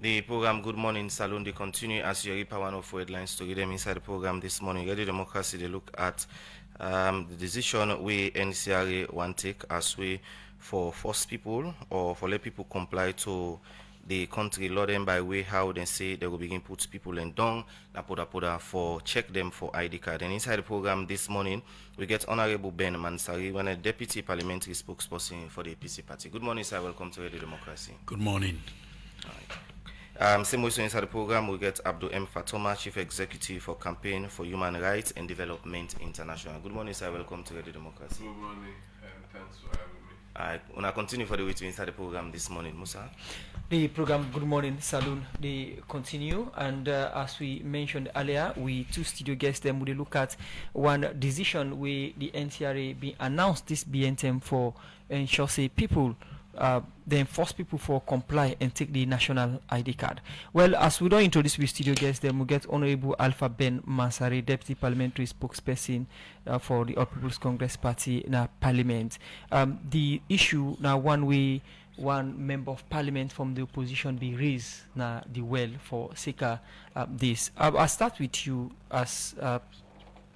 The program Good Morning Saloon, they continue as you reap one of headlines to read them inside the program this morning. Radio Democracy, they look at the decision we NCRA want take as way for force people or for let people comply to the country law them by way how they say they will begin put people in down na poda for check them for ID card. And inside the program this morning we get Honorable Ben Mansari, one a deputy parliamentary spokesperson for the APC party. Good morning, sir. Welcome to Radio Democracy. Good morning. All right. Same way, so inside the program, we get Abdul M. Fatoma, Chief Executive for Campaign for Human Rights and Development International. Good morning, sir. Welcome to Radio Democracy. Good morning, and thanks for having me. I want to continue for the way to inside the program this morning, Musa. The program Good Morning Saloon, they continue, and as we mentioned earlier, we two studio guests them will look at one decision where the NCRA be announced this BNTM for ensure say people then force people for comply and take the national ID card. Well, as we don't introduce with studio guests, then we get Honorable Alpha Ben Mansari, Deputy Parliamentary Spokesperson for the All People's Congress Party in Parliament. The issue now one member of parliament from the opposition be raised now the well for Sika this. I'll start with you as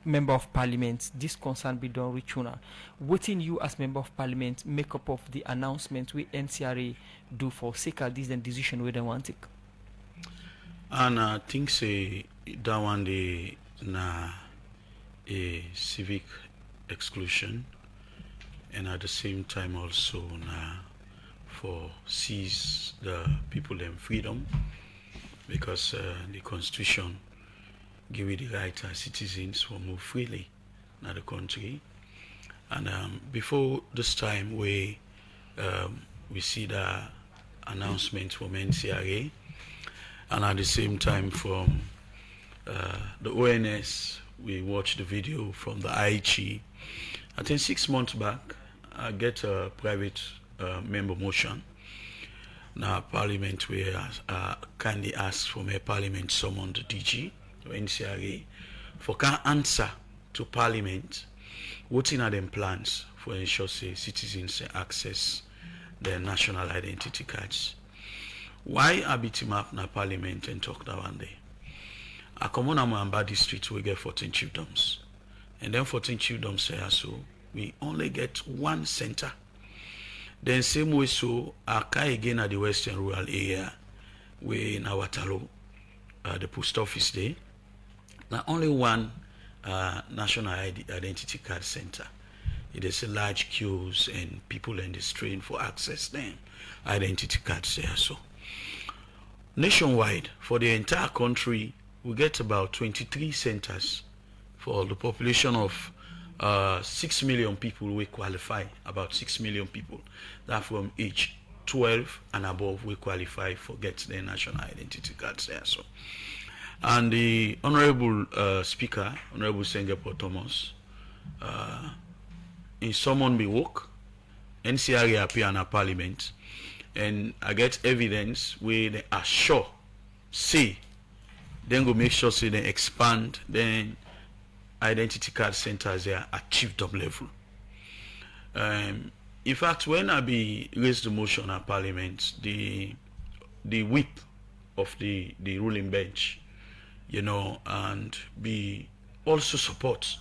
member of parliament. This concern be done with Chuna. What in you as member of parliament make up of the announcement we NCRA do for Sika this and decision where they want it? And I think say that one day na a civic exclusion, and at the same time also na for seize the people them freedom, because the constitution give you the right as citizens to move freely in the country. And before this time we see the announcement from NCRA, and at the same time from the ONS, we watched the video from the IG. I think 6 months back, I get a private member motion. Now Parliament where kindly ask for my Parliament summon the DG to NCRA for can answer to Parliament what's in them plans for ensure say citizens access their national identity cards. Why I beat him up na Parliament and talk that one day? I come on Amba district we get 14 chiefdoms, and then 14 chiefdoms say so we only get one center. Then same way so I again at the western rural area where in our Talo the post office there. Now only one national identity card center. It is a large queues and people in the street for access them identity cards there. So nationwide for the entire country we get about 23 centers for the population of 6 million people. We qualify about 6 million people that from age 12 and above we qualify for get their national identity cards there. So and the Honorable Speaker, Honorable Sengepo Thomas, in someone be woke, NCRA appear in a Parliament, and I get evidence where they are sure, say, then go make sure say they expand then identity card centers there at chiefdom level. In fact, when I be raised the motion at Parliament, the whip of the ruling bench, you know, and be also support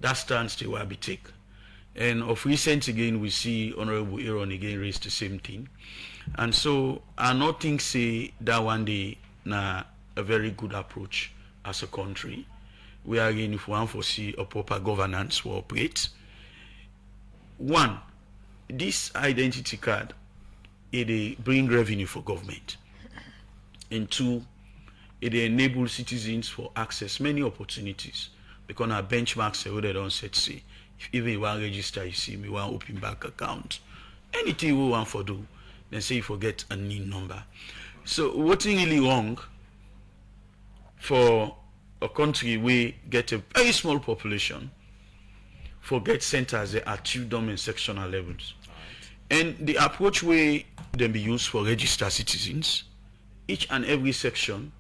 that stance they will be take. And of recent again we see Honorable Aaron again raise the same thing. And so I not think say that one day na a very good approach as a country. We are again if we want to see a proper governance will operate. One, this identity card it bring revenue for government. And two, it enables citizens for access many opportunities because our benchmarks say what they don't set say if even you want register you see me want open bank account anything we want for do then say you forget a NIN number. So what's really wrong for a country we get a very small population for get centers at chiefdom and sectional levels, and the approach way then be used for register citizens each and every section,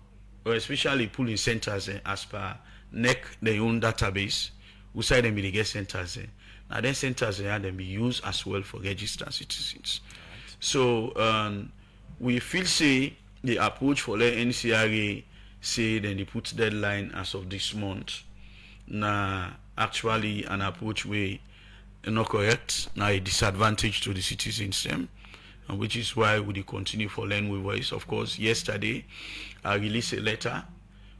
or especially pulling centers as per NEC their own database, we say them be the get centers now then centers then be used as well for register citizens. So we feel say the approach for the NCRA say then they put deadline as of this month. Now actually an approach way not correct. Now a disadvantage to the citizens them. And which is why we continue for learn with voice. Of course, yesterday I released a letter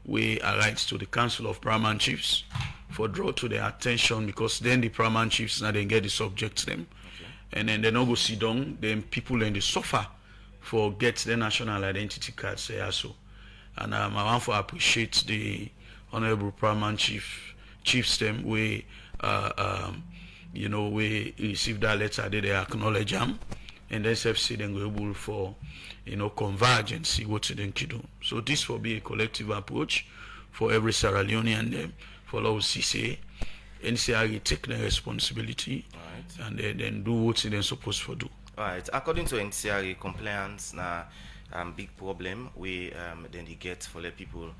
where I write to the Council of Paramount Chiefs for draw to their attention, because then the Paramount Chiefs now they get the subject to them. Okay. And then they not go sit down, then people then they suffer for get the national identity cards there so. And I want to appreciate the Honorable Paramount Chiefs them we we received that letter, they acknowledge them. And then SFC then go able for converge and see what they can do. So this will be a collective approach for every Sierra Leonean them for CC, NCRA take their responsibility, right, and then do what they're supposed to do. Right. According to NCRA, compliance na big problem we then they get for let people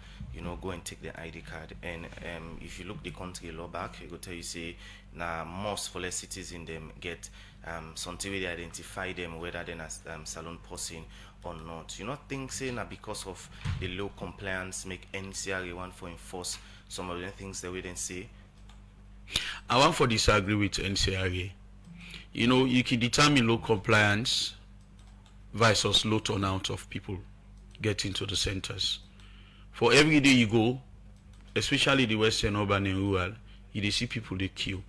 go and take their ID card. And if you look the country law back, it go tell you say now most for the citizens them get something where they identify them whether they're salon person or not. You not think say now because of the low compliance make NCRA want to enforce some of the things that we then say? I want to disagree with NCRA. You can determine low compliance versus low turnout of people getting to the centers. For every day you go, especially the western urban and rural, you see people they queue.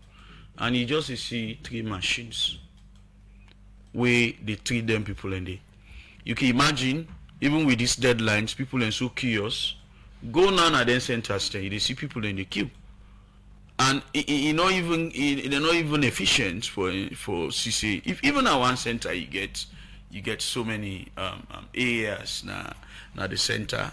And you just see 3 machines where they treat them people in there. You can imagine, even with these deadlines, people are so curious. Go now at then centers there, you see people in the queue. And they're not even efficient for CC. If even at one center you get so many areas now the center,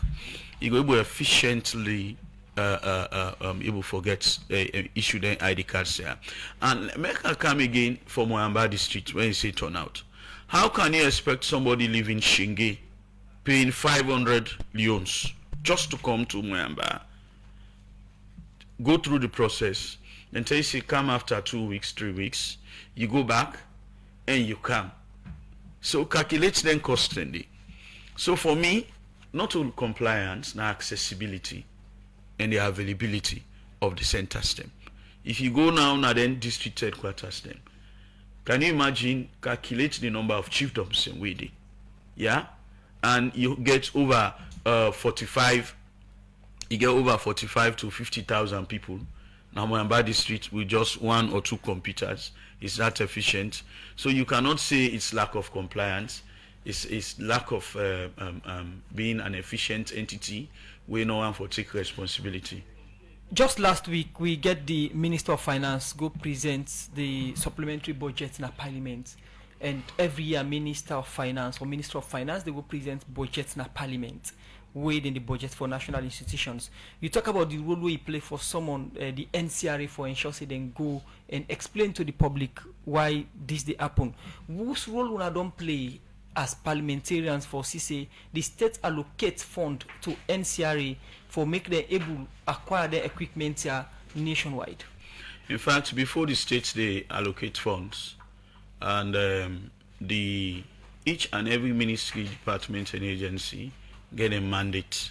you go able efficiently able forget issue the ID cards there. And make a come again for Moyamba district when you say turnout. How can you expect somebody living Shinge paying 500 leones just to come to Moyamba? Go through the process, then tell you say come after 2 weeks, 3 weeks, you go back and you come. So calculate then constantly. So for me, not all compliance, now accessibility and the availability of the center stem. If you go now then district headquarters them, can you imagine calculate the number of chiefdoms in Wede? Yeah? And you get over 45 to 50,000 people. Now Moyamba district with just 1 or 2 computers is that efficient. So you cannot say it's lack of compliance. It's lack of being an efficient entity where no one for take responsibility. Just last week, we get the Minister of Finance go present the supplementary budget in a parliament. And every year, Minister of Finance or Minister of Finance, they go present budgets in a parliament, weighed in the budget for national institutions. You talk about the role we play for someone, the NCRA for ensure they then go and explain to the public why this they happen. Whose role will I don't play as parliamentarians for CC? The state allocate fund to NCRA for make them able acquire their equipment here nationwide. In fact, before the states they allocate funds, and each and every ministry, department, and agency get a mandate.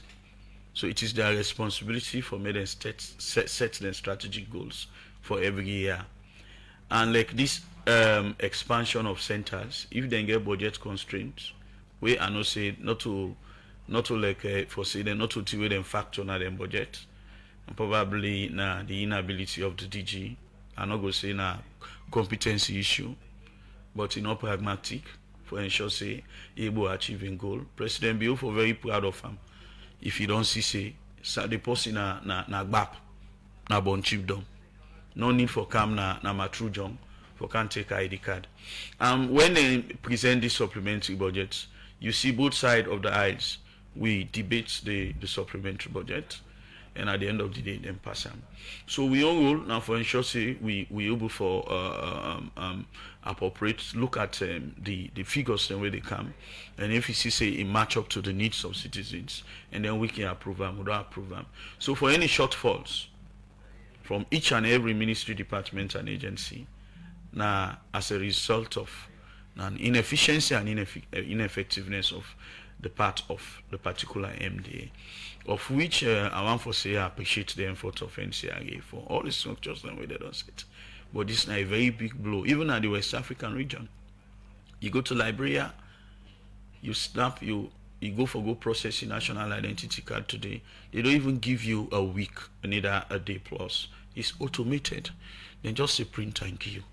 So it is their responsibility for me to set their strategic goals for every year. And like this expansion of centers, if they get budget constraints, we are not say not to like foresee them, not to TV them factor na them budget, and probably na the inability of the DG. I'm not gonna say na competency issue, but pragmatic for ensure say able achieving goal. President Bio for very proud of him. If you don't see the person na gbap na bon chiefdom. No need for come na matru jong for can take ID card. When they present this supplementary budget, you see both sides of the aisles. We debate the supplementary budget, and at the end of the day, then pass them. So we all rule now for ensure say we able for appropriate look at the figures and where they come, and if you see say it match up to the needs of citizens, and then we can approve them, we don't approve them. So for any shortfalls from each and every ministry, department, and agency, now as a result of an inefficiency and ineffectiveness of the part of the particular MDA, of which I want to say I appreciate the effort of NCRA for all the structures and way they don't sit. But this is a very big blow, even at the West African region. You go to Liberia, you go processing national identity card today. They don't even give you a week, neither a day plus. It's automated. Then just a print and give you.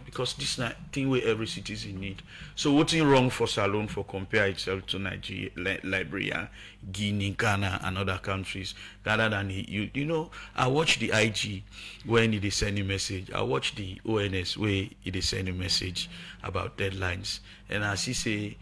Because this is not thing where every citizen need. So what's wrong for Salone for compare itself to Nigeria, Liberia, Guinea, Ghana, and other countries, rather than you know, I watch the IG when it is sending message. I watch the ONS where it is sending message about deadlines, and as he say.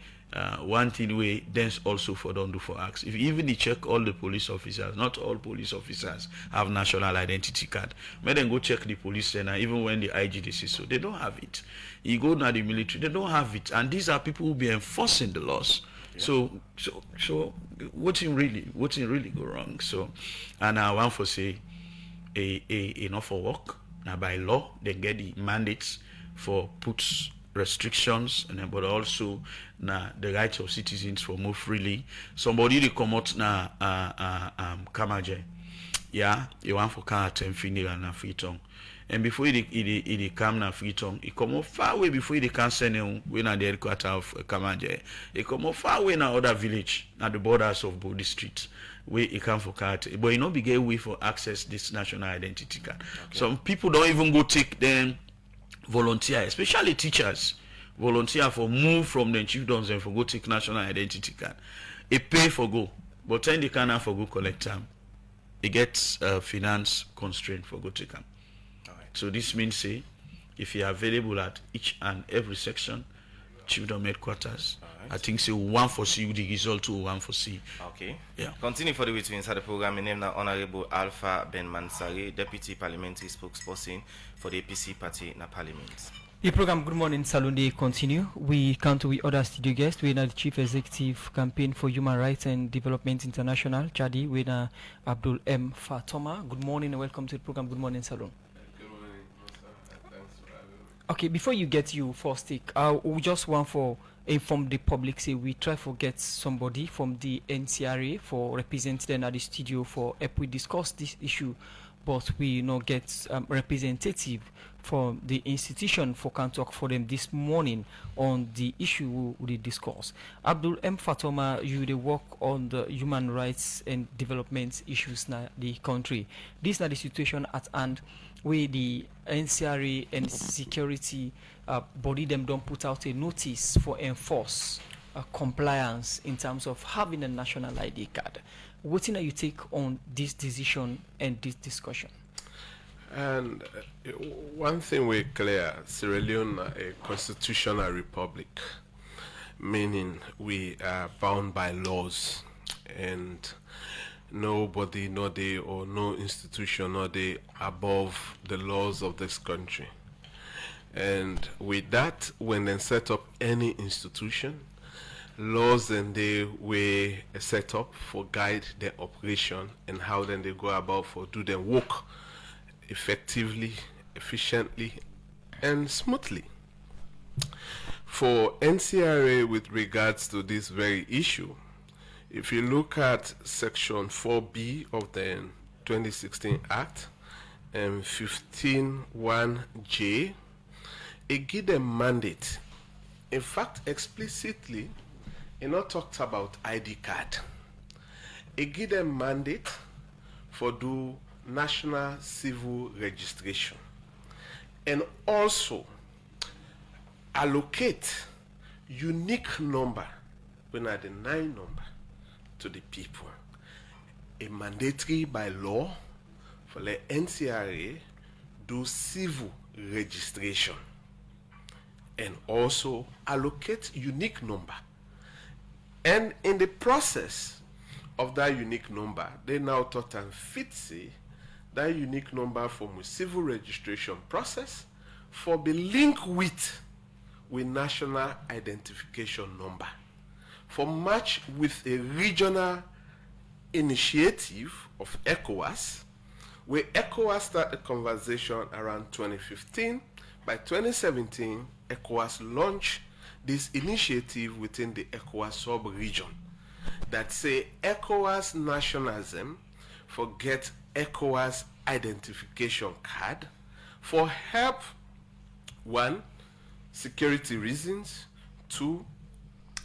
One thing we then also for don't do for acts. If even you check all the police officers, not all police officers have national identity card. May then go check the police center, even when the IGDC so they don't have it. You go now the military, they don't have it, and these are people who be enforcing the laws. Yeah. So what's in really go wrong? So, and I want to say, enough for work now by law they get the mandates for puts restrictions, and but also the rights of citizens for move freely. Somebody they come out na Kamaje, yeah, you want for car 10 finir and free tongue, and before he come na free tongue, he come out far away before he can send him when at the headquarters of Kamaje. He come out far away na other village at the borders of Bodi Street. Where he come for card, but you know be get way for access this national identity card. Okay. Some people don't even go take them. Volunteer, especially teachers, volunteer for move from the chiefdoms and for go take national identity card. It pay for go, but then they cannot for go collect them. It gets finance constraint for go take them. Right. So this means say, if you are available at each and every section, chiefdom headquarters, right. I think say one for C the result to one for C. Okay. Yeah. Continue for the way to inside the program. My name now Honorable Alpha Ben Mansari, Deputy Parliamentary Spokesperson for the APC Party na Parliament. The program Good Morning Salon Day continue. We come to other studio guests. We are the Chief Executive Campaign for Human Rights and Development International, Chadi. We are Abdul M. Fatoma. Good morning and welcome to the program Good Morning Salon. Good morning, thanks for having me. Okay, before you get you first take, we just want for inform the public, say we try to get somebody from the NCRA for representing at the studio for help we discuss this issue, but we not get representative from the institution for can talk for them this morning on the issue we discuss. Abdul M. Fatoma, you they work on the human rights and development issues in the country. This is the situation at hand where the NCRA and security body them don't put out a notice for enforce compliance in terms of having a national ID card. What do you take on this decision and this discussion? And one thing we're clear, Sierra Leone a constitutional republic, meaning we are bound by laws, and nobody, no day or no institution, no day above the laws of this country. And with that, when they set up any institution, laws and they were set up for guide their operation and how then they go about for do their work effectively, efficiently, and smoothly. For NCRA with regards to this very issue, if you look at section 4B of the 2016 Act and 15(1)J, it gives them mandate. In fact, explicitly, it not talked about ID card. It gives them mandate for do national civil registration and also allocate unique number, when are the 9 number, to the people. A mandatory by law for the NCRA do civil registration and also allocate unique number. And in the process of that unique number, they now thought and fit say that unique number from a civil registration process for be linked with national identification number. For match with a regional initiative of ECOWAS, where ECOWAS started a conversation around 2015. By 2017, ECOWAS launched this initiative within the ECOWAS sub-region. that say ECOWAS nationalism forget ECOWAS identification card for help, 1, security reasons, 2,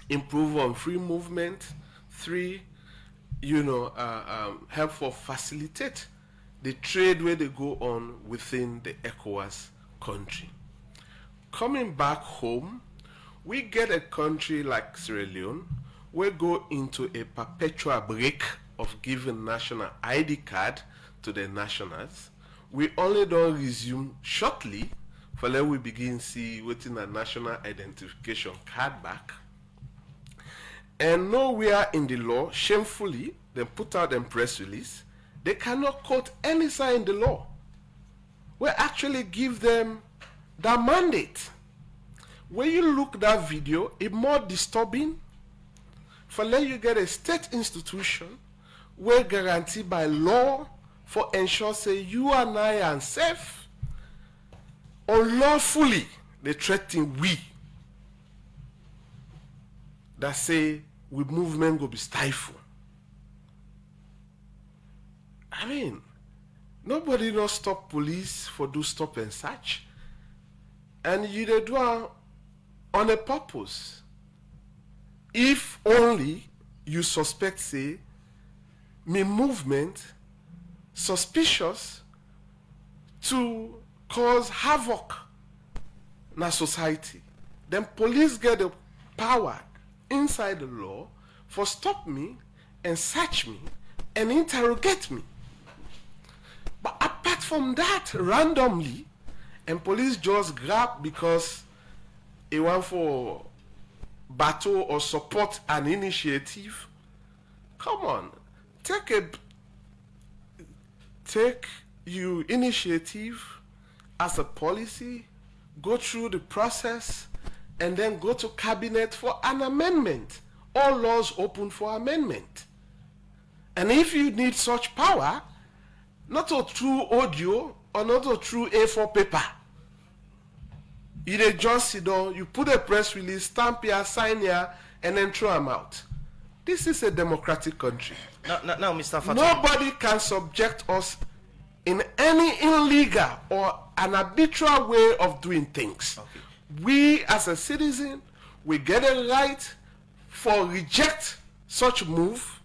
improve on free movement, 3, help for facilitate the trade where they go on within the ECOWAS country. Coming back home, we get a country like Sierra Leone, we go into a perpetual break of giving national ID card to the nationals. We only don't resume shortly for let we begin see waiting a national identification card back. And nowhere in the law, shamefully, they put out a press release, they cannot quote any sign in the law. We actually give them that mandate. When you look at that video, it's more disturbing for let you get a state institution where guaranteed by law for ensure say you and I are safe. Unlawfully, they threaten we that say we movement go be stifled. I mean, nobody don't stop police for do stop and search. And you they do it on a purpose. If only you suspect, say, me movement suspicious to cause havoc in a society, then police get the power inside the law for stop me and search me and interrogate me. But apart from that, randomly, and police just grab because they want for battle or support an initiative. Come on, take your initiative as a policy, go through the process, and then go to cabinet for an amendment. All laws open for amendment. And if you need such power, not through audio or not through A4 paper, you just sit down, you put a press release, stamp here, sign here, and then throw them out. This is a democratic country. Now, Mr. Fatou. Nobody can subject us in any illegal or an arbitrary way of doing things. Okay. We as a citizen, we get a right for reject such move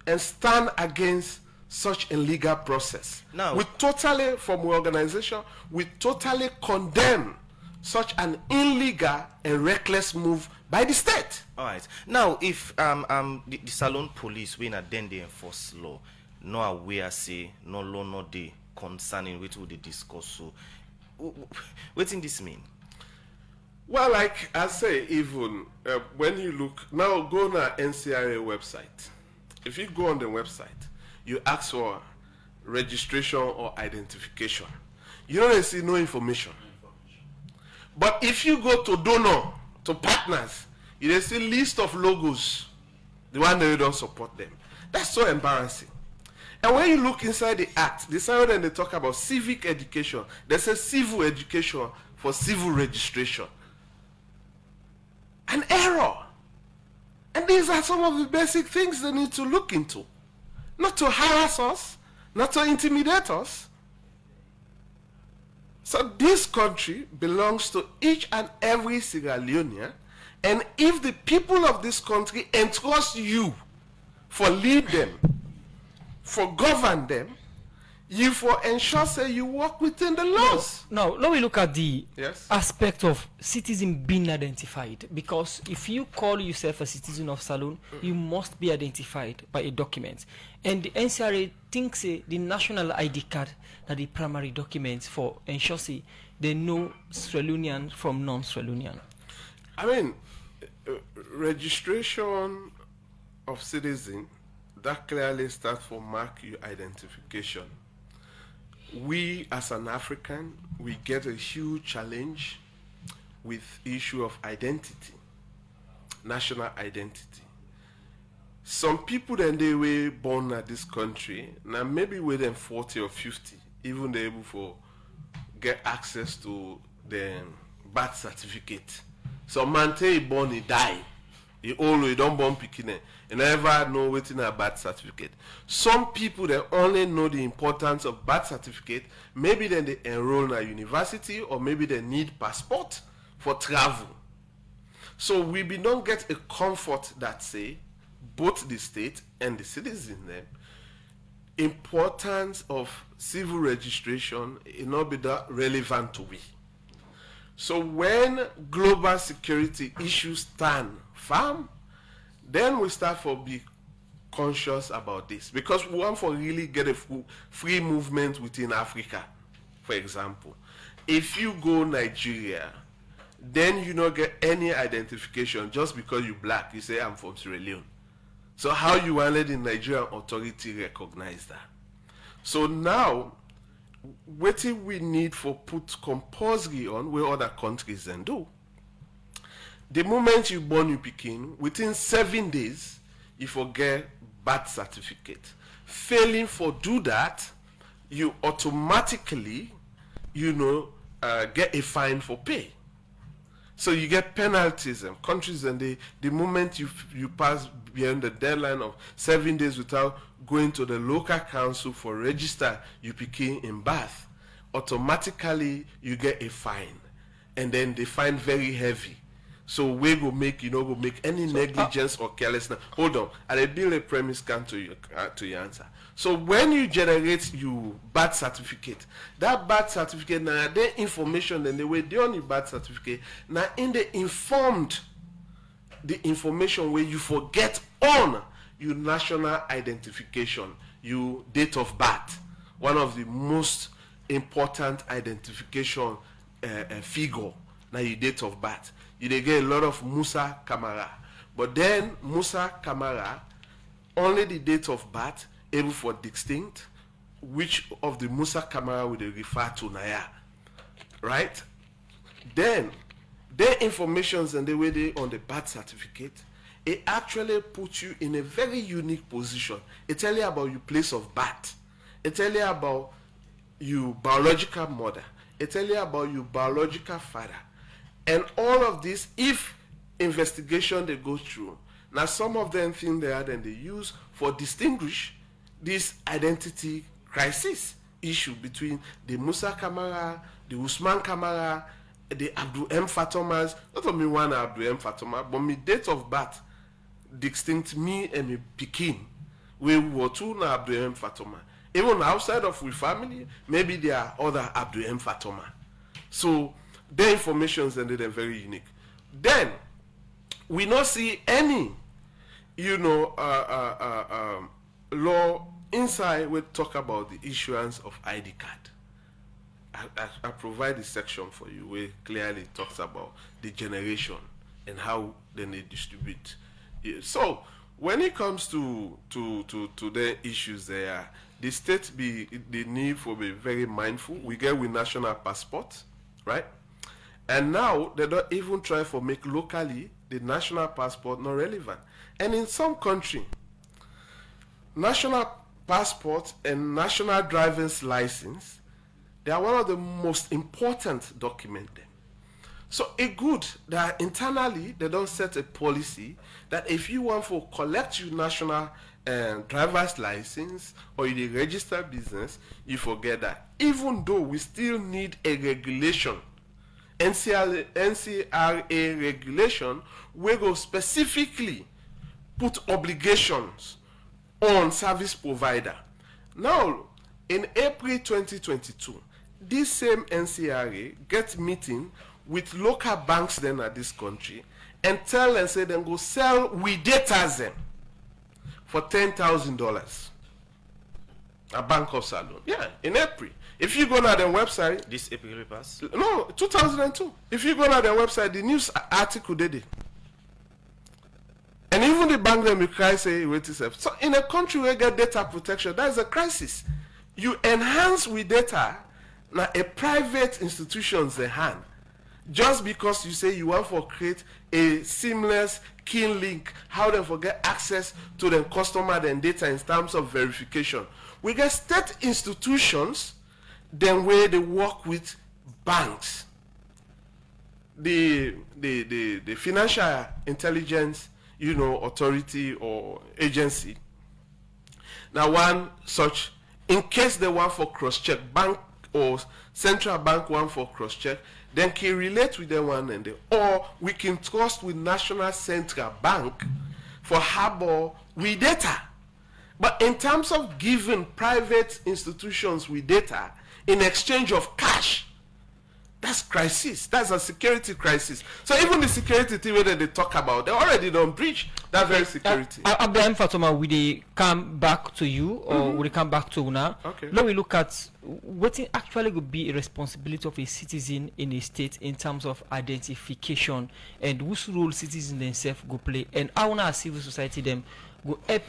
and stand against such illegal process. Now, we totally, from our organization, we totally condemn such an illegal and reckless move by the state. All right. Now, if the Salone police when then they enforce law, no aware say no law no they concerning which would they discuss. So, what in this mean? Well, like I say, even when you look now, go on our NCRA website. If you go on the website, you ask for registration or identification. You don't see no information. But if you go to donor, to partners, you see list of logos, the one that you don't support them. That's so embarrassing. And when you look inside the act, the side when they talk about civic education, they say civil education for civil registration. An error. And these are some of the basic things they need to look into. Not to harass us, not to intimidate us. So this country belongs to each and every Sierra Leonean, and if the people of this country entrust you for lead them, for govern them, you for ensure say you work within the laws. Now, let me look at the Yes. aspect of citizen being identified. Because if you call yourself a citizen of Salone, you must be identified by a document. And the NCRA thinks the national ID card are the primary documents for ensure say they know Sierra Leonean from non-Sierra Leonean. I mean, registration of citizen, that clearly stands for mark your identification. We as an African, we get a huge challenge with issue of identity, national identity. Some people then they were born at this country, now maybe within 40 or 50, even they able to get access to the birth certificate. Some man tell born he die, You always don't born picking it. You never know waiting a birth certificate. Some people they only know the importance of birth certificate. Maybe then they enroll in a university, or maybe they need passport for travel. So we don't get a comfort that say both the state and the citizen them importance of civil registration is not be that relevant to we. So when global security issues stand firm, then we start for be conscious about this, because we want for really get a free movement within Africa. For example, if you go Nigeria, then you don't get any identification just because you black. You say I'm from Sierra Leone. So how you want let the Nigerian authority recognize that? So now, what we need for put compulsory on where other countries then do. The moment you born you Pekin, within 7 days, you forget birth certificate. Failing for do that, you automatically, get a fine for pay. So you get penalties and countries, and the moment you pass beyond the deadline of 7 days without going to the local council for register you became in birth, automatically you get a fine, and then the fine very heavy. So we go make go make any negligence or carelessness. Hold on, I build a premise come to your answer. So when you generate your birth certificate, that birth certificate now the information and the way they on your birth certificate now in the informed the information where you forget on your national identification, your date of birth, one of the most important identification figure. Now your date of birth. You get a lot of Musa Kamara. But then Musa Kamara, only the date of birth able for distinct which of the Musa Kamara would they refer to Naya. Right? Then their informations and the way they on the birth certificate, it actually puts you in a very unique position. It tells you about your place of birth. It tells you about your biological mother. It tells you about your biological father. And all of this, if investigation they go through, now some of them think they are then they use for distinguish this identity crisis issue between the Musa Kamara, the Usman Kamara, the Abdul M. Fatomas. Not only one Abdul M. Fatoma, but my date of birth distinct me and me Pekin. We were two na Abdul M. Fatoma. Even outside of we family, maybe there are other Abdul M. Fatoma. So their informations and they're very unique. Then we not see any, law inside. We talk about the issuance of ID card. I provide a section for you where clearly talks about the generation and how then they distribute. So when it comes to the issues there, the state the need for be very mindful. We get with national passport, right? And now they don't even try for make locally the national passport not relevant. And in some country, national passport and national driver's license, they are one of the most important documents. So it's good that internally they don't set a policy that if you want to collect your national driver's license or you register business, you forget that. Even though we still need a regulation, NCRA regulation, we go specifically put obligations on service provider. Now, in April 2022, this same NCRA gets meeting with local banks then at this country and tell and say then go sell we data them for $10,000. A bank of Salon. Yeah, in April. If you go on their website, This April pass? no, 2002. If you go on their website, the news article did it. And even the bank them cry say wait itself. So in a country where you get data protection, that is a crisis. You enhance with data now a private institution's hand. Just because you say you want to create a seamless key link, how they forget access to the customer and data in terms of verification. We get state institutions then where they work with banks. The financial intelligence authority or agency. Now, one such, in case they want for cross-check, bank or central bank one for cross-check, then can relate with them one and or we can trust with National Central Bank for harbor with data. But in terms of giving private institutions with data in exchange of cash, that's crisis. That's a security crisis. So even the security thing that they talk about, they already don't breach that very security. Abraham Fatoma, will they come back to you or will they come back to Una? Okay. Now we look at what actually would be a responsibility of a citizen in a state in terms of identification and whose role citizens themselves go play and how Una civil society them go help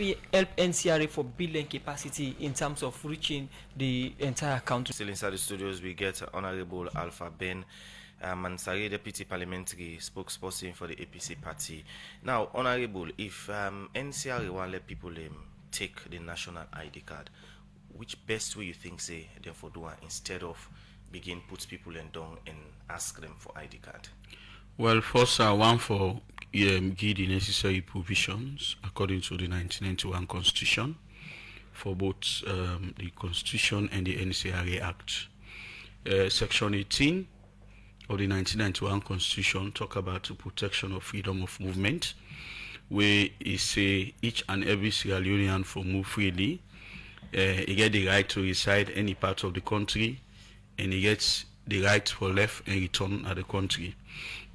NCRA for building capacity in terms of reaching the entire country. Still inside the studios, we get Honorable Alpha Ben Mansari, Deputy Parliamentary Spokesperson for the APC party. Now, Honorable, if NCRA want let people take the national ID card, which best way you think say therefore do instead of begin put people in down and ask them for ID card? Well, first I want for give the necessary provisions according to the 1991 Constitution for both the Constitution and the NCRA Act. Section 18 of the 1991 Constitution talk about the protection of freedom of movement, where it say each and every Sierra Leonean for move freely. He get the right to reside any part of the country, and he gets the right for left and return at the country.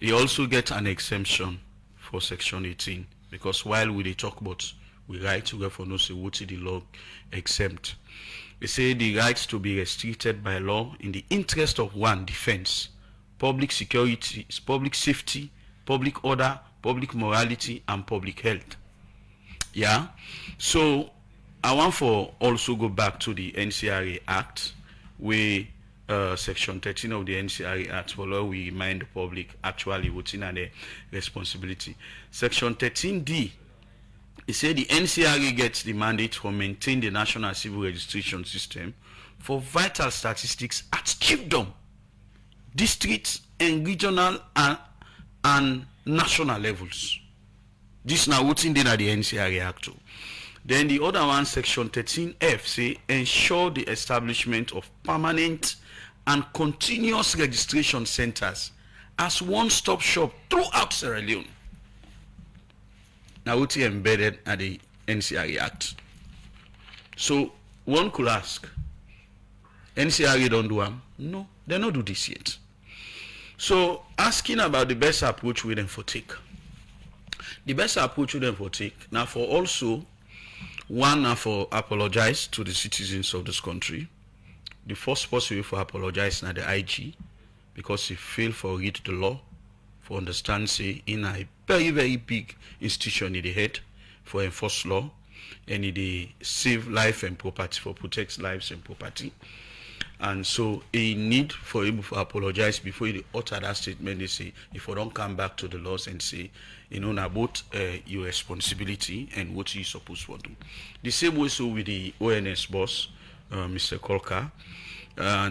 He also gets an exemption for Section 18, because while we talk about we right to go for no say what the law exempt. They say the rights to be restricted by law in the interest of one, defense, public security, public safety, public order, public morality, and public health. Yeah. So I want for also go back to the NCRA Act, where Section 13 of the NCRA Act, for law we remind the public actually what's in their responsibility. Section 13D, it said the NCRA gets the mandate for maintain the national civil registration system for vital statistics at chiefdom, districts, and regional and national levels. This now what's in there the NCRA Act. Then the other one, Section 13F, say ensure the establishment of permanent and continuous registration centers as one-stop shop throughout Sierra Leone. Now what's embedded at the NCRA Act. So one could ask, NCRA don't do them? No, they don't do this yet. So asking about the best approach we them for take. The best approach we them for take, now for also, one, now for apologize to the citizens of this country. The first person for apologize now the IG, because he failed for read the law, for understand say in a very, very big institution in the head for enforce law, and they save life and property, for protect lives and property. And so he need for him to apologize before he utter that statement. They say if we don't come back to the laws and say, about your responsibility and what you're supposed to do. The same way so with the ONS boss, Mr. Kolka,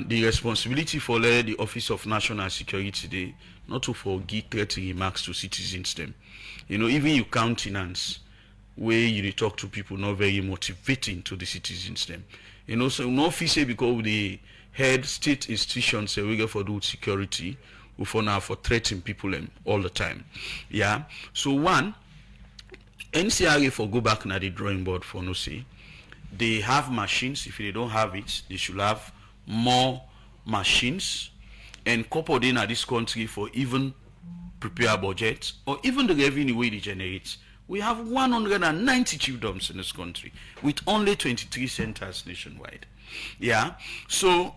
the responsibility for the Office of National Security today, not to forget threat remarks to citizens them. Even your countenance, where you talk to people, not very motivating to the citizens them. So no officer because the head state institutions say we go for do security, we for now for threatening people all the time. Yeah. So one, NCRA for go back na the drawing board for no say. They have machines. If they don't have it, they should have more machines and couple in this country for even prepare budget or even the revenue way they generate. We have 190 chiefdoms in this country with only 23 centers nationwide. Yeah. So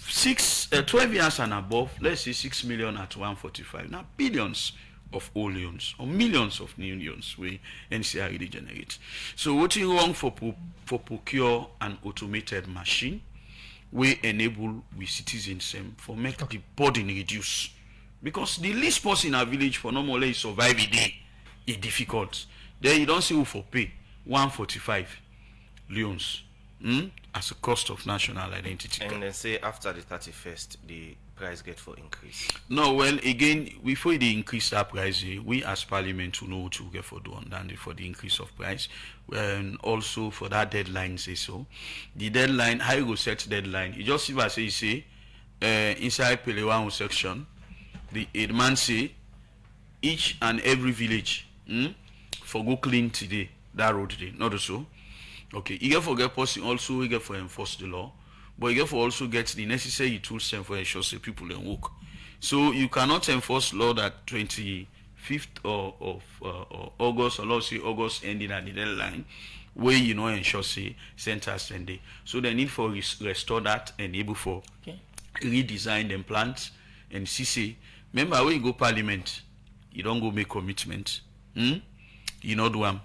12 years and above, let's say 6 million at 145. Now billions of old loans or millions of new loans we NCRA generate. So what is wrong for procure an automated machine we enable we citizens for make the burden reduce, because the least person in a village for normally survive a day is difficult. Then you don't see who for pay 145 loans as a cost of national identity card. And then say after the 31st, the price get for increase. No, well, again, before they increase that price, we as parliament will know what to get for do on that for the increase of price. And also for that deadline, say so. The deadline, how you go set deadline? You just see what I say, inside Pele 1 section, the man say, each and every village, for go clean today, that road today, not so. Okay, you get for get person also, you get for enforce the law. But you get for also get the necessary tools for ensure say people can work. So you cannot enforce law that 25th of August, or let's say August ending at the deadline, where you know ensure say centers and day. So they need for restore that and able for redesign them plants and see say. Remember when you go parliament, you don't go make commitment. You know do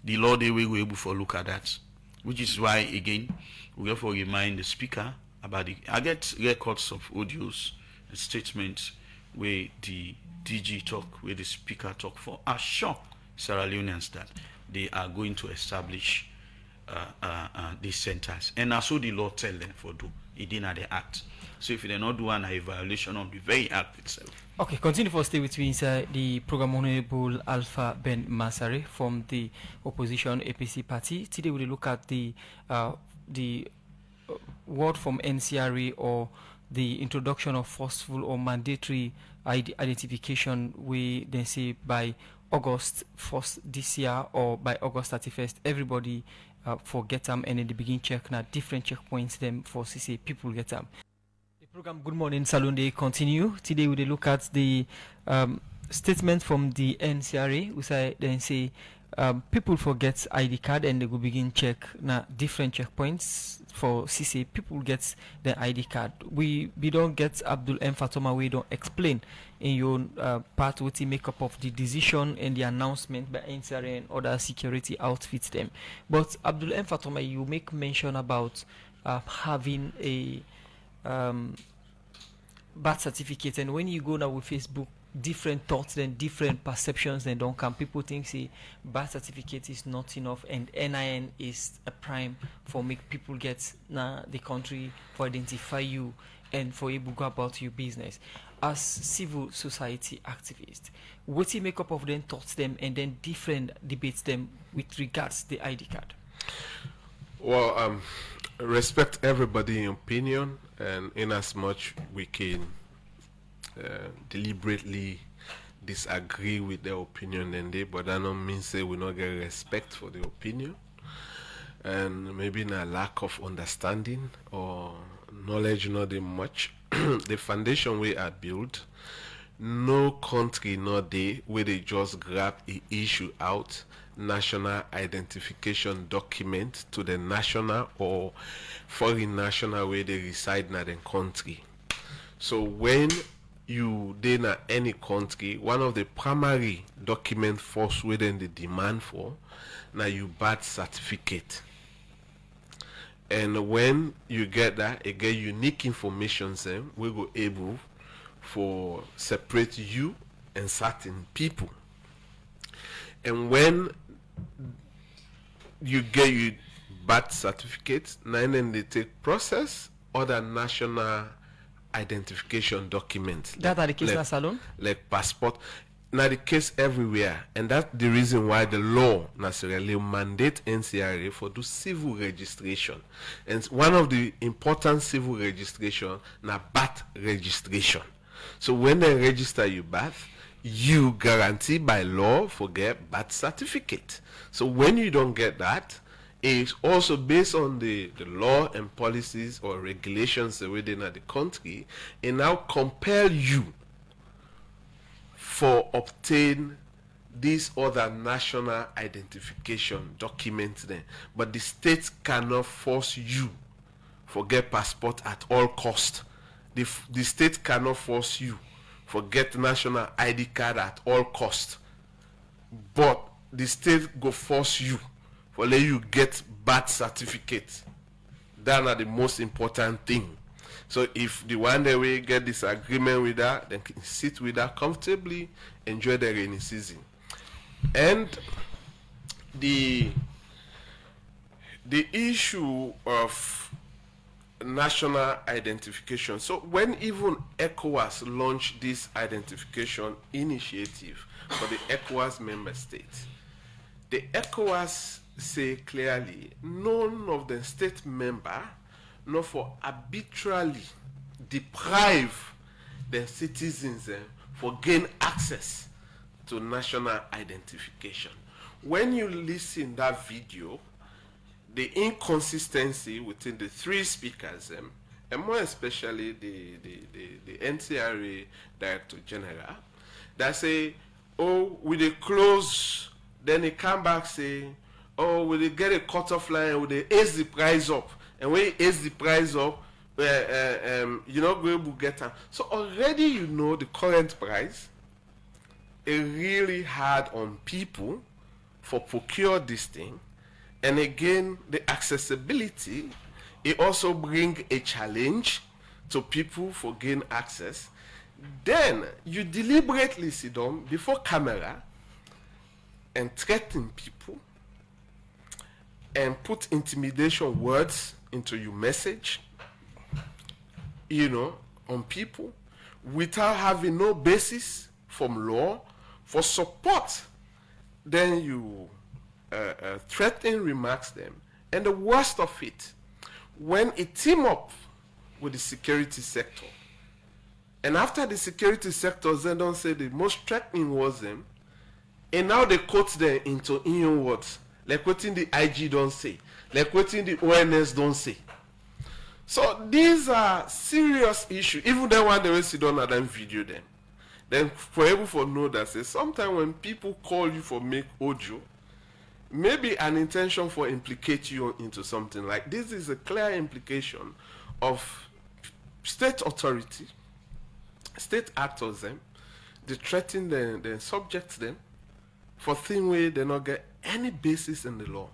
the law they will able for look at that, which is why again. We therefore remind the speaker about the. I get records of audios and statements where the DG talk, where the speaker talk for assure Sierra Leoneans that they are going to establish these centers, and also the law tell them for do. It didn't the act. So if they not do a violation of the very act itself. Okay, continue for stay with me inside the program. Honorable Alpha Ben Masare from the opposition APC party. Today we look at the word from NCRA or the introduction of forceful or mandatory identification, we then say by August 1st this year or by August 31st, everybody for get them, and in the beginning check now different checkpoints them for CC people get them. The program Good Morning Saloon they continue. Today we look at the statement from the NCRA, which I then say people forget ID card and they will begin check now different checkpoints for CC people get the ID card. We don't get Abdul M. Fatoma, we don't explain in your part what the makeup of the decision and the announcement by NCRA and other security outfits them. But Abdul M. Fatoma, you make mention about having a birth certificate, and when you go now with Facebook, different thoughts and different perceptions then don't come. People think say birth certificate is not enough and NIN is a prime for make people get the country for identify you and for able to go about your business. As civil society activists, what do you make up of them thoughts them and then different debates them with regards the ID card? Well, respect everybody's opinion, and in as much we can deliberately disagree with their opinion and they, but that don't mean say we not get respect for the opinion, and maybe a lack of understanding or knowledge not that much. The foundation we are built, no country not there where they just grab a issue out national identification document to the national or foreign national where they reside in the country. So when you then at any country, one of the primary document force within the demand for now you birth certificate. And when you get that, you get unique information, then we go able for separate you and certain people. And when you get your birth certificate, then they take process other national identification documents. That are the case in Salon? Like passport. Now the case everywhere, and that's the reason why the law necessarily mandate NCRA for do civil registration. And one of the important civil registration now birth registration. So when they register your birth, you guarantee by law for get birth certificate. So when you don't get that, it's also based on the law and policies or regulations within the country, and now compel you for obtain these other national identification documents then. But the state cannot force you for get passport at all cost. The state cannot force you for get national ID card at all cost. But the state go force you for let you get birth certificate. That's not the most important thing. So if the one day we get disagreement with that, then can sit with that comfortably, enjoy the rainy season. And the the issue of national identification. So when even ECOWAS launched this identification initiative for the ECOWAS member states, the ECOWAS say clearly none of the state member nor for arbitrarily deprive the citizens for gain access to national identification. When you listen that video, the inconsistency within the three speakers, and more especially the NCRA Director General, that say, oh, will they close, then they come back say, oh, will they get a cutoff line, will they ace the price up, and when you ace the price up, you're not going to get them. So already you know the current price, it really hard on people for procure this thing. And again, the accessibility, it also bring a challenge to people for gain access. Then you deliberately sit down before camera and threaten people and put intimidation words into your message, you know, on people without having no basis from law for support. Then you threatening remarks them. And the worst of it, when it team up with the security sector, and after the security sector then don't say the most threatening was them, and now they quote them into Indian words, like what in the IG don't say, like what in the ONS don't say. So these are serious issues. Even then one they will sit down and then video them. Then for able to know that say sometimes when people call you for make audio, maybe an intention for implicate you into something like this is a clear implication of state authority, state actors them, they threaten the subjects them for things where they not get any basis in the law.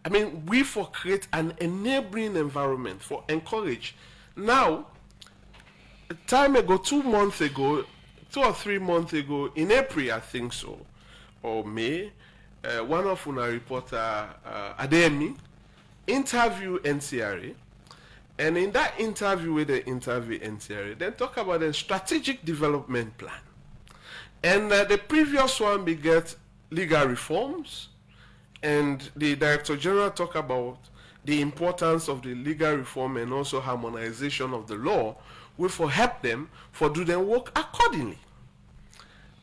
I mean, we for create an enabling environment for encourage. Now, a time ago, 2 months ago, 2 or 3 months ago, in April, I think so, or May, one of our reporter, Ademi, interviewed NCRA, and in that interview with the interview NCRA, they talk about a strategic development plan. And the previous one begat legal reforms, and the Director General talk about the importance of the legal reform and also harmonization of the law, will for help them for do their work accordingly.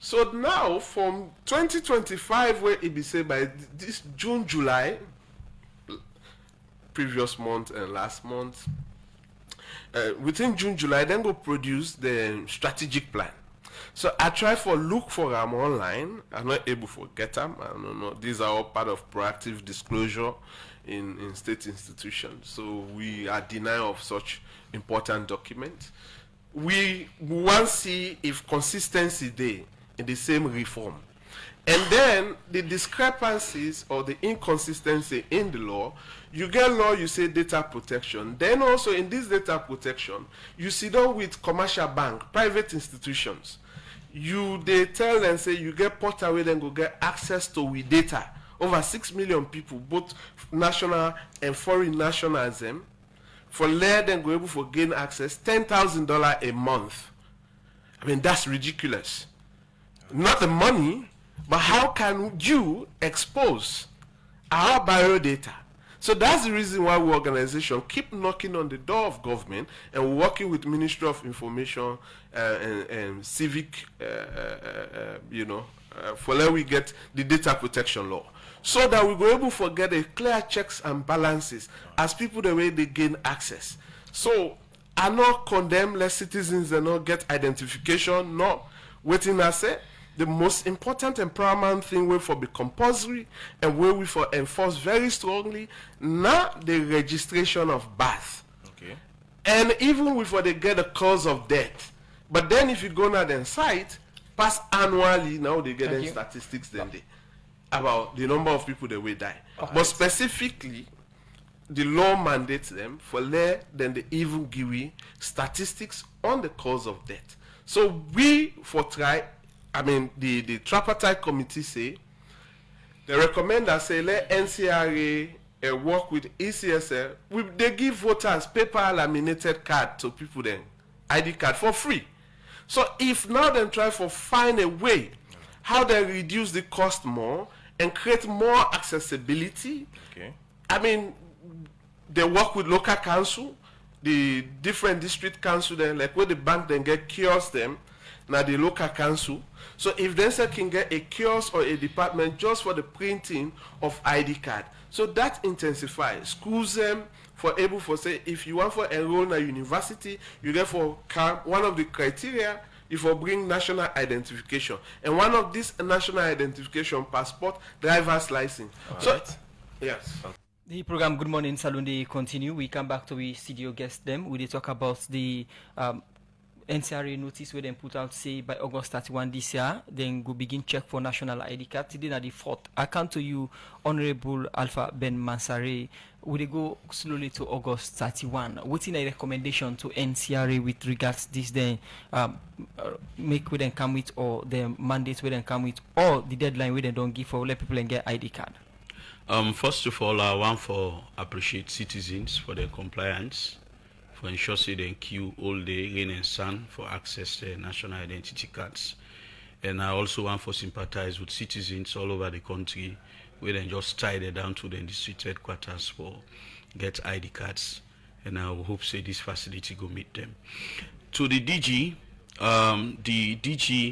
So now from 2025, where it be said by this June, July, previous month and last month, within June, July, then go produce the strategic plan. So I try for look for them online. I'm not able to get them. I don't know. These are all part of proactive disclosure in state institutions. So we are denial of such important documents. We want to see if consistency there in the same reform. And then the discrepancies or the inconsistency in the law, you get law, you say data protection. Then also in this data protection, you sit down with commercial bank, private institutions. They tell them, say you get portal where then go get access to we data. Over 6 million people, both national and foreign nationals, for let them go able to gain access, $10,000 a month. I mean, that's ridiculous. Not the money, but how can you expose our biodata? So that's the reason why we organization keep knocking on the door of government and working with Ministry of Information and Civic, for let we get the data protection law. So that we go able to get a clear checks and balances as people the way they gain access. So I not condemn less citizens and not get identification, no. Waiting I say the most important and paramount thing will for be compulsory and where we for enforce very strongly not the registration of birth. Okay. And even before they get a cause of death. But then if you go now then site, pass annually, now they get them statistics then they about the number of people that will die. Okay. But specifically, the law mandates them for let then they even give you statistics on the cause of death. So we for try, I mean the tripartite committee say they recommend that say let NCRA work with ECSL, they give voters paper laminated card to people then, ID card for free. So if now they try to find a way how they reduce the cost more and create more accessibility. Okay. I mean, they work with local council, the different district council then, like where the bank then get kiosk them, now the local council. So if they say can get a kiosk or a department just for the printing of ID card, so that intensifies. Schools them for able for say, if you want for enroll in a university, you get for one of the criteria if you bring national identification. And one of these national identification passport, driver's license. So, yes. The program Good Morning Saloon, they continue. We come back to the studio guest them. We talk about the NCRA notice where they put out say by August 31 this year, then go begin check for national ID card. Today na the 4th. I come to you, Honorable Alpha Ben Mansare. Will they go slowly to August 31? What's in a recommendation to NCRA with regards this then make with them come with, or the mandates with them come with, or the deadline where they don't give for let people and get ID card? First of all, I want to appreciate citizens for their compliance, for ensuring they queue all day, rain and sun, for access to national identity cards. And I also want to sympathize with citizens all over the country where they just tie them down to the district headquarters for get ID cards. And I hope say this facility go meet them. To the DG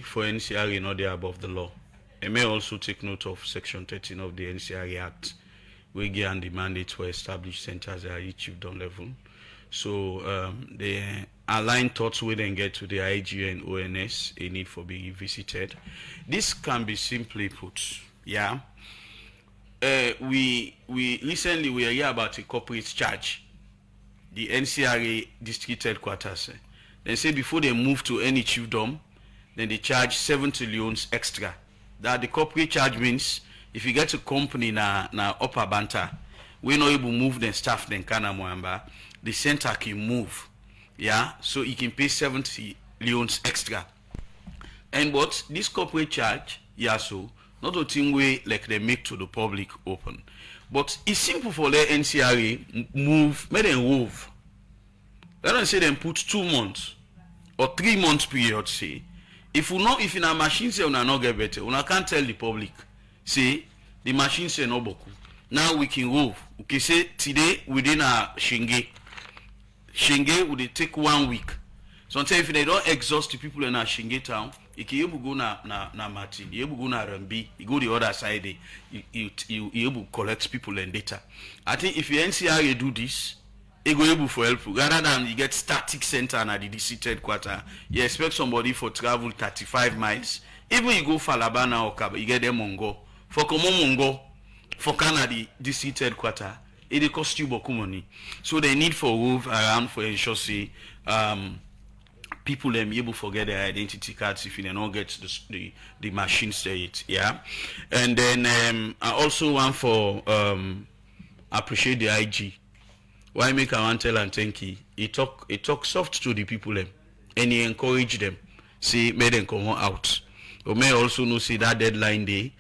for NCRA not there above the law. I may also take note of Section 13 of the NCRA Act, where give the mandate for established centers at each chiefdom level. So the aligned thoughts will then get to the IG and ONS, a need for being visited. This can be simply put, yeah. We recently we hear about a corporate charge, the NCRA district headquarters. They say before they move to any chiefdom, then they charge 70 leones extra. That the corporate charge means if you get a company na upper banter, we not able to move the staff then kana mwamba, the center can move. Yeah, so you can pay 70 leones extra. And but this corporate charge, yeah, so not a thing way like they make to the public open. But it's simple for the NCRA move, make them move. Let us say them put 2 months or 3 months period, say. If you know, if in a machine say una not get better, una can't tell the public, say the machine say no boku. Now we can move. Okay, say today within a Shenge would take 1 week. Sometimes if they don't exhaust the people in a Shenge town, you can go na Martin, you go na Rambi, you go the other side, you able collect people and data. I think if your NCRA do this, it go able for help. Rather than you get static center and at the district headquarters, you expect somebody for travel 35 miles. Even you go for Alabama or Kaba, you get them Mongo. For Mongo, for Canada, district headquarters, it cost you beaucoup money. So they need for move around for ensure say people them able to get their identity cards if they don't get the machines there yet. Yeah. And then I also want for appreciate the IG. Why make I want tell and thank you? He talk soft to the people them, and he encourage them. Say make them come out. But may also know say that deadline day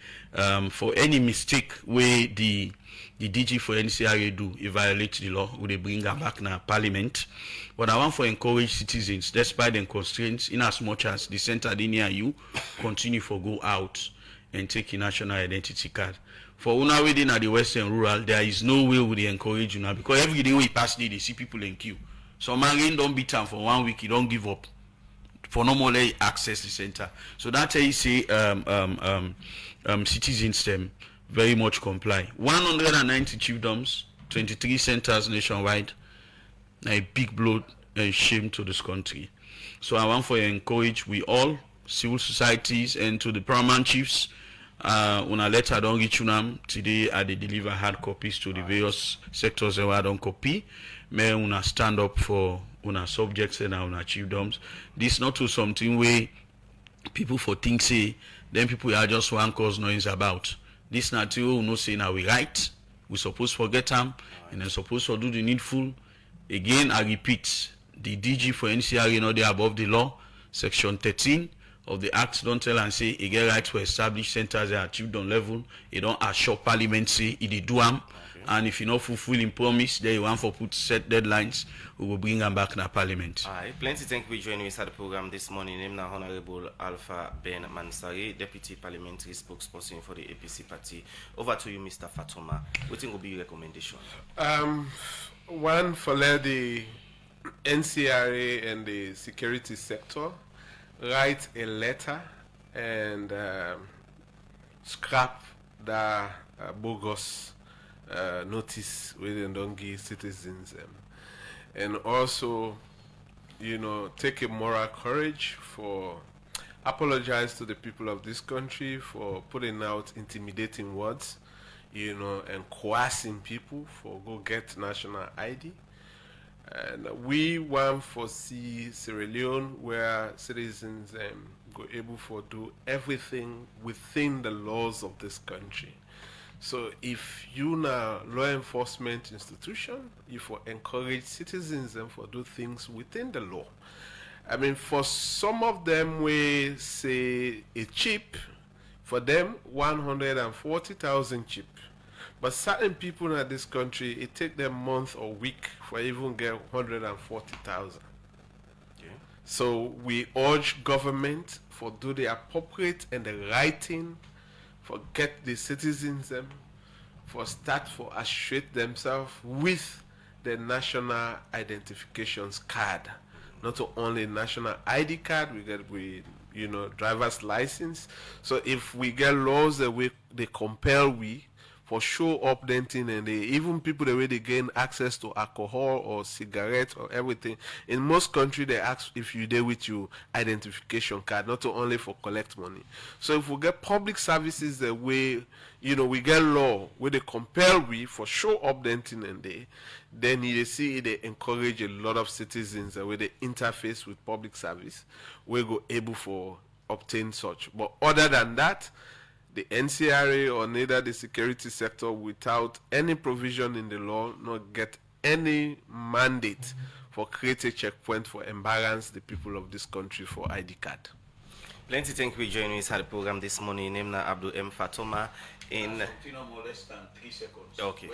for any mistake where the DG for NCRA do he violate the law, would they bring her back now Parliament. But I want to encourage citizens, despite the constraints, in as much as the center near you continue for go out and take a national identity card. For una within at the western rural, there is no way we encourage you now because every day we pass they see people in queue. So man don't beat them for 1 week, you don't give up. For no more access the center. So that's how you say citizens them very much comply. 190 chiefdoms, 23 centers nationwide. A big blow and shame to this country. So I want to encourage we all, civil societies and to the paramount chiefs. When a letter don't reach them today, I deliver hard copies to the various sectors and I don't copy. May una stand up for una subjects and una chiefdoms. This not to something where people for think say then people are just one cause noise about. This not to no say now we right. We supposed to forget them and then supposed to do the needful. Again, I repeat, the DG for NCRA not there above the law, Section 13 of the Act don't tell and say he get right to establish centers at chiefdom level. He don't assure Parliament say he did do them. And if you not fulfilling promise, then you want for put set deadlines, we will bring them back in the parliament. Aye, plenty thank you for joining us at the program this morning. Name now Honorable Alpha Ben Mansari, Deputy Parliamentary Spokesperson for the APC party. Over to you, Mr. Fatoma. What will be your recommendation? One, for let the NCRA and the security sector write a letter and scrap the bogus notice within don't give citizens, and also, you know, take a moral courage for apologize to the people of this country for putting out intimidating words, you know, and coercing people for go get national ID. And we want to see Sierra Leone where citizens go able to do everything within the laws of this country. So if you now law enforcement institution, you for encourage citizens and for do things within the law. I mean, for some of them we say a chip, for them 140,000 chip. But certain people in this country, it take them month or week for even get 140,000. Okay. So we urge government for do the appropriate and the right thing, for get the citizens for start for associate themselves with the national identifications card. Not only national ID card, we get you know, driver's license. So if we get laws that they compel we for show up denting, and even people the way they gain access to alcohol or cigarettes or everything. In most countries they ask if you there with your identification card, not only for collect money. So if we get public services the way, you know, we get law where they compel we for show up denting, and then you see they encourage a lot of citizens the way they interface with public service, we go able for obtain such. But other than that, the NCRA or neither the security sector, without any provision in the law, not get any mandate for create a checkpoint for embarrass the people of this country for ID card. Plenty thank you for joining us at the program this morning. Name now Abdul M. Fatoma in more less than 3 seconds. Okay.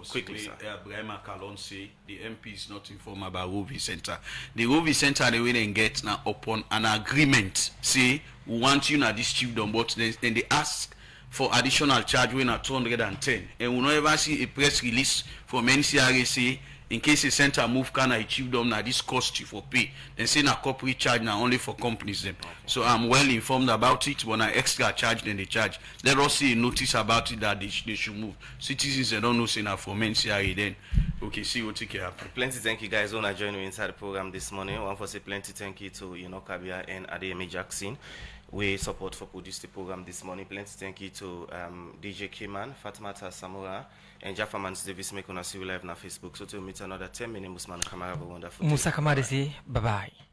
Quickly, sir. Brahma Kalon say the MP is not informed about Rovi Center. The Rovi Center they will get now upon an agreement. Say we want you now this chiefdom, but then they ask for additional charge when at 210, and we not ever see a press release from NCRA say in case a center move can achieve them now this cost you for pay. Then say na corporate charge now only for companies them. Okay. So I'm well informed about it. When I extra charge then they charge. Let us see a notice about it that they should move. Citizens they don't know say now from NCRA then. Okay, see what take happen. Plenty thank you guys wanna join me inside the program this morning. I want to say plenty thank you to Kabia and Adeyemi Jackson. We support for produce the program this morning. Plenty thank you to DJ Kiman, Fatmata Samura, and Jaffa Mans Davis. Make on see you live on Facebook. So to meet another 10 minutes, Musman Kamara, wonderful. Musa Kamarisi, bye bye.